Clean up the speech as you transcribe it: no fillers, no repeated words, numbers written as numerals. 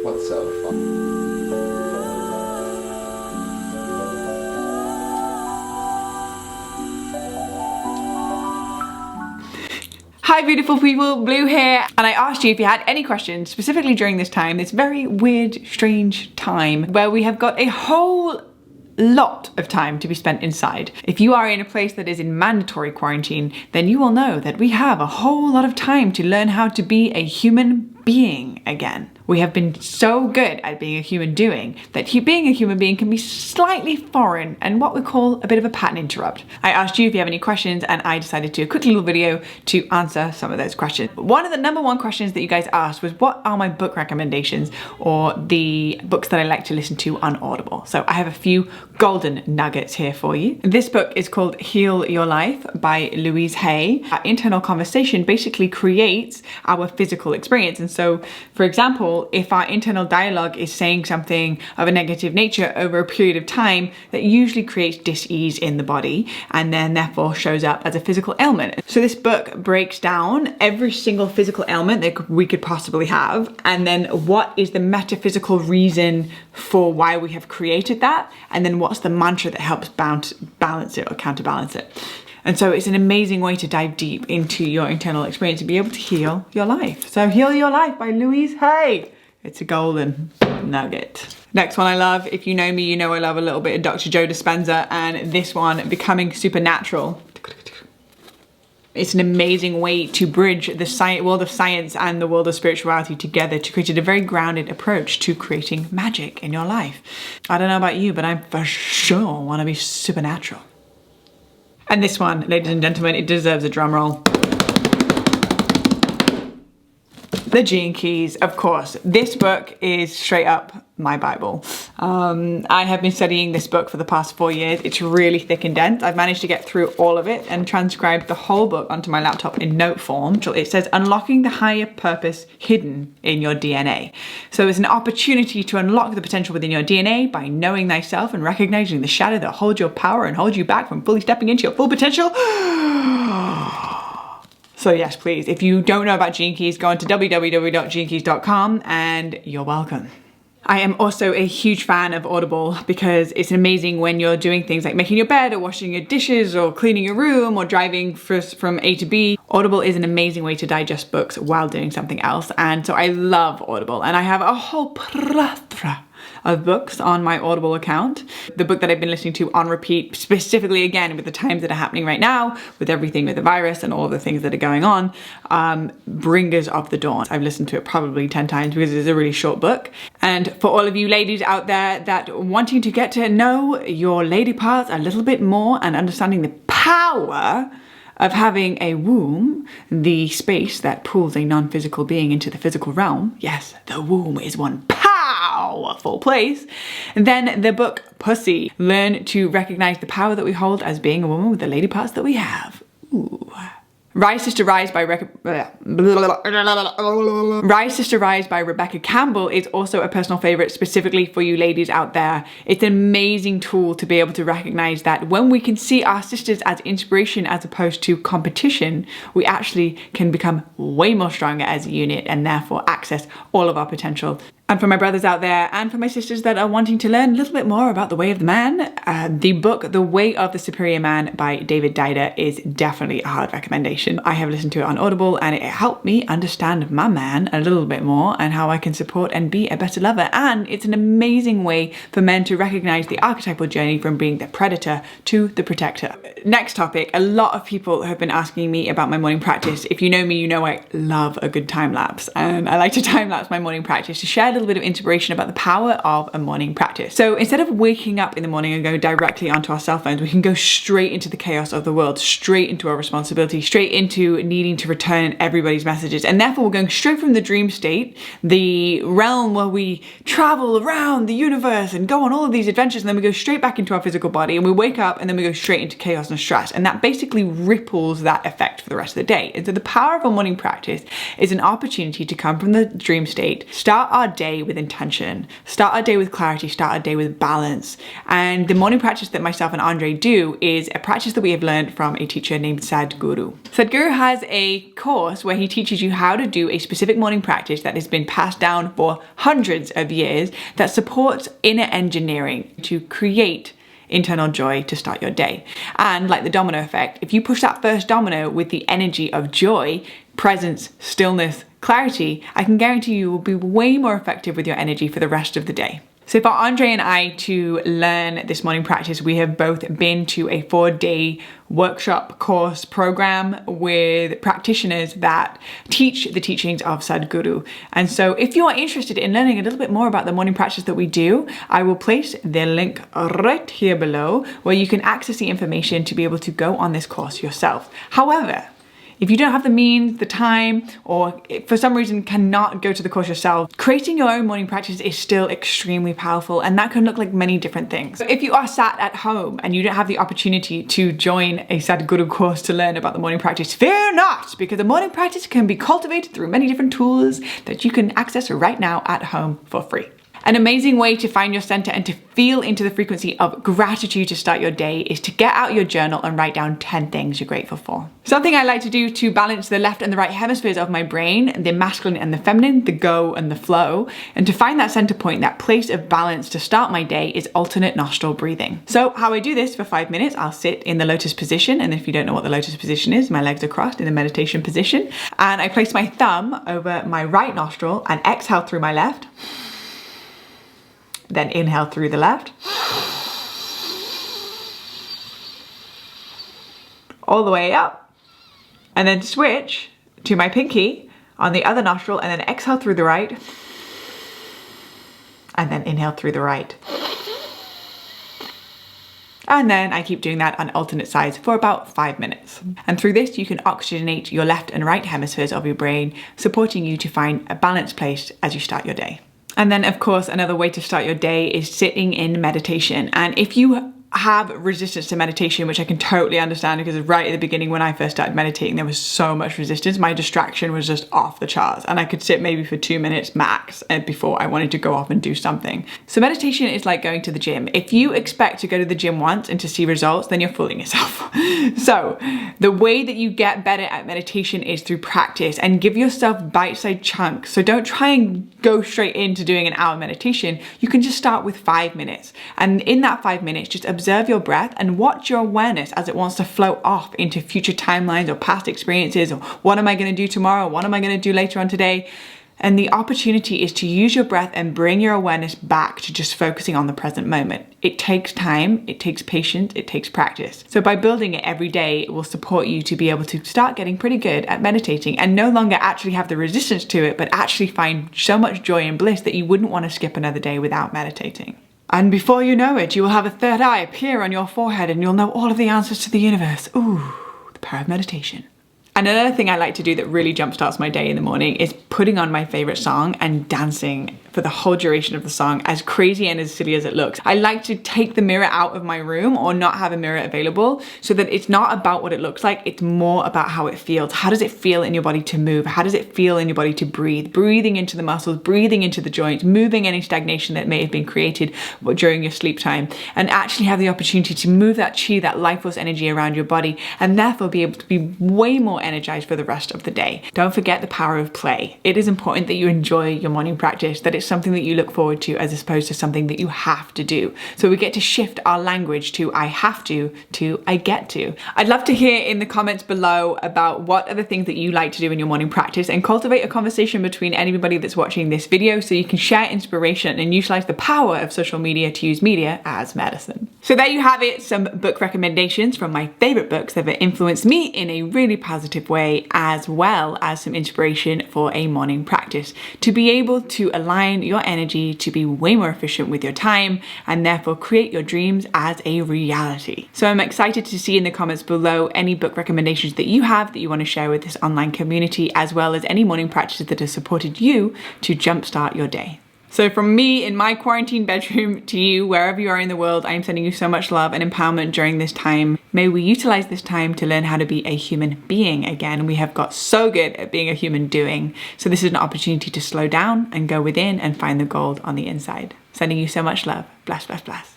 What's so fun? Hi beautiful people, Blue here, and I asked you if you had any questions specifically during this time, this very weird, strange time where we have got a whole lot of time to be spent inside. If you are in a place that is in mandatory quarantine, then you will know that we have a whole lot of time to learn how to be a human being again. We have been so good at being a human doing that being a human being can be slightly foreign and what we call a bit of a pattern interrupt. I asked you if you have any questions and I decided to do a quick little video to answer some of those questions. One of the number one questions that you guys asked was what are my book recommendations or the books that I like to listen to on Audible. So I have a few golden nuggets here for you. This book is called Heal Your Life by Louise Hay. Our internal conversation basically creates our physical experience. And so, for example, if our internal dialogue is saying something of a negative nature over a period of time, that usually creates dis-ease in the body and then therefore shows up as a physical ailment. So this book breaks down every single physical ailment that we could possibly have, and then what is the metaphysical reason for why we have created that, and then what's the mantra that helps balance it or counterbalance it. And so it's an amazing way to dive deep into your internal experience and be able to heal your life. So Heal Your Life by Louise Hay. It's a golden nugget. Next one I love, if you know me, you know I love a little bit of Dr. Joe Dispenza, and this one, Becoming Supernatural. It's an amazing way to bridge the world of science and the world of spirituality together to create a very grounded approach to creating magic in your life. I don't know about you, but I for sure want to be supernatural. And this one, ladies and gentlemen, it deserves a drum roll. The Gene Keys, of course. This book is straight up my Bible. I have been studying this book for the past 4 years. It's really thick and dense. I've managed to get through all of it and transcribed the whole book onto my laptop in note form. It says, unlocking the higher purpose hidden in your DNA. So it's an opportunity to unlock the potential within your DNA by knowing thyself and recognizing the shadow that holds your power and holds you back from fully stepping into your full potential. So yes, please, if you don't know about Gene Keys, go on to www.genekeys.com and you're welcome. I am also a huge fan of Audible because it's amazing when you're doing things like making your bed or washing your dishes or cleaning your room or driving from A to B. Audible is an amazing way to digest books while doing something else. And so I love Audible, and I have a whole plethora of books on my Audible account. The book that I've been listening to on repeat, specifically again with the times that are happening right now, with everything with the virus and all of the things that are going on, Bringers of the Dawn. I've listened to it probably 10 times because it's a really short book. And for all of you ladies out there that wanting to get to know your lady parts a little bit more and understanding the power of having a womb, the space that pulls a non-physical being into the physical realm. Yes, the womb is one powerful place. And then the book Pussy. Learn to recognize the power that we hold as being a woman with the lady parts that we have. Ooh. Rise Sister Rise by Rebecca Campbell is also a personal favorite specifically for you ladies out there. It's an amazing tool to be able to recognize that when we can see our sisters as inspiration as opposed to competition, we actually can become way more stronger as a unit and therefore access all of our potential. And for my brothers out there and for my sisters that are wanting to learn a little bit more about the way of the man, the book The Way of the Superior Man by David Dider is definitely a hard recommendation. I have listened to it on Audible and it helped me understand my man a little bit more and how I can support and be a better lover. And it's an amazing way for men to recognize the archetypal journey from being the predator to the protector. Next topic, a lot of people have been asking me about my morning practice. If you know me, you know I love a good time lapse, and I like to time lapse my morning practice to share a little bit of inspiration about the power of a morning practice. So instead of waking up in the morning and going directly onto our cell phones, we can go straight into the chaos of the world, straight into our responsibility, straight into needing to return everybody's messages. And therefore we're going straight from the dream state, the realm where we travel around the universe and go on all of these adventures, and then we go straight back into our physical body and we wake up and then we go straight into chaos and stress. And that basically ripples that effect for the rest of the day. And so the power of a morning practice is an opportunity to come from the dream state, start our day day with intention, start our day with clarity, start our day with balance. And the morning practice that myself and Andre do is a practice that we have learned from a teacher named Sadhguru. Sadhguru has a course where he teaches you how to do a specific morning practice that has been passed down for hundreds of years that supports inner engineering to create internal joy to start your day. And like the domino effect, if you push that first domino with the energy of joy, presence, stillness, clarity, I can guarantee you will be way more effective with your energy for the rest of the day. So for Andre and I to learn this morning practice, we have both been to a 4-day workshop course program with practitioners that teach the teachings of Sadhguru. And so if you are interested in learning a little bit more about the morning practice that we do, I will place the link right here below where you can access the information to be able to go on this course yourself. However, if you don't have the means, the time, or for some reason cannot go to the course yourself, creating your own morning practice is still extremely powerful, and that can look like many different things. So if you are sat at home and you don't have the opportunity to join a Sadhguru course to learn about the morning practice, fear not, because the morning practice can be cultivated through many different tools that you can access right now at home for free. An amazing way to find your center and to feel into the frequency of gratitude to start your day is to get out your journal and write down 10 things you're grateful for. Something I like to do to balance the left and the right hemispheres of my brain, the masculine and the feminine, the go and the flow, and to find that center point, that place of balance to start my day is alternate nostril breathing. So how I do this for 5 minutes, I'll sit in the lotus position, and if you don't know what the lotus position is, my legs are crossed in the meditation position, and I place my thumb over my right nostril and exhale through my left. Then inhale through the left. All the way up. And then switch to my pinky on the other nostril and then exhale through the right. And then inhale through the right. And then I keep doing that on alternate sides for about 5 minutes. And through this, you can oxygenate your left and right hemispheres of your brain, supporting you to find a balanced place as you start your day. And then of course, another way to start your day is sitting in meditation. And if you have resistance to meditation, which I can totally understand, because right at the beginning when I first started meditating, there was so much resistance. My distraction was just off the charts, and I could sit maybe for 2 minutes max before I wanted to go off and do something. So meditation is like going to the gym. If you expect to go to the gym once and to see results, then you're fooling yourself. So the way that you get better at meditation is through practice, and give yourself bite-sized chunks. So don't try and go straight into doing an hour meditation. You can just start with 5 minutes, and in that 5 minutes, just observe your breath and watch your awareness as it wants to flow off into future timelines or past experiences, or what am I going to do tomorrow? What am I going to do later on today? And the opportunity is to use your breath and bring your awareness back to just focusing on the present moment. It takes time, it takes patience, it takes practice. So by building it every day, it will support you to be able to start getting pretty good at meditating and no longer actually have the resistance to it, but actually find so much joy and bliss that you wouldn't want to skip another day without meditating. And before you know it, you will have a third eye appear on your forehead and you'll know all of the answers to the universe. Ooh, the power of meditation. And another thing I like to do that really jumpstarts my day in the morning is putting on my favorite song and dancing for the whole duration of the song, as crazy and as silly as it looks. I like to take the mirror out of my room or not have a mirror available so that it's not about what it looks like, it's more about how it feels. How does it feel in your body to move? How does it feel in your body to breathe? Breathing into the muscles, breathing into the joints, moving any stagnation that may have been created during your sleep time, and actually have the opportunity to move that chi, that life force energy around your body, and therefore be able to be way more energized for the rest of the day. Don't forget the power of play. It is important that you enjoy your morning practice, that it's something that you look forward to as opposed to something that you have to do. So we get to shift our language to I have to I get to. I'd love to hear in the comments below about what are the things that you like to do in your morning practice, and cultivate a conversation between anybody that's watching this video so you can share inspiration and utilize the power of social media to use media as medicine. So there you have it, some book recommendations from my favorite books that have influenced me in a really positive way, as well as some inspiration for a morning practice to be able to align your energy to be way more efficient with your time and therefore create your dreams as a reality. So I'm excited to see in the comments below any book recommendations that you have that you want to share with this online community, as well as any morning practices that have supported you to jumpstart your day. So from me in my quarantine bedroom to you, wherever you are in the world, I am sending you so much love and empowerment during this time. May we utilize this time to learn how to be a human being again. We have got so good at being a human doing. So this is an opportunity to slow down and go within and find the gold on the inside. Sending you so much love. Bless, bless, bless.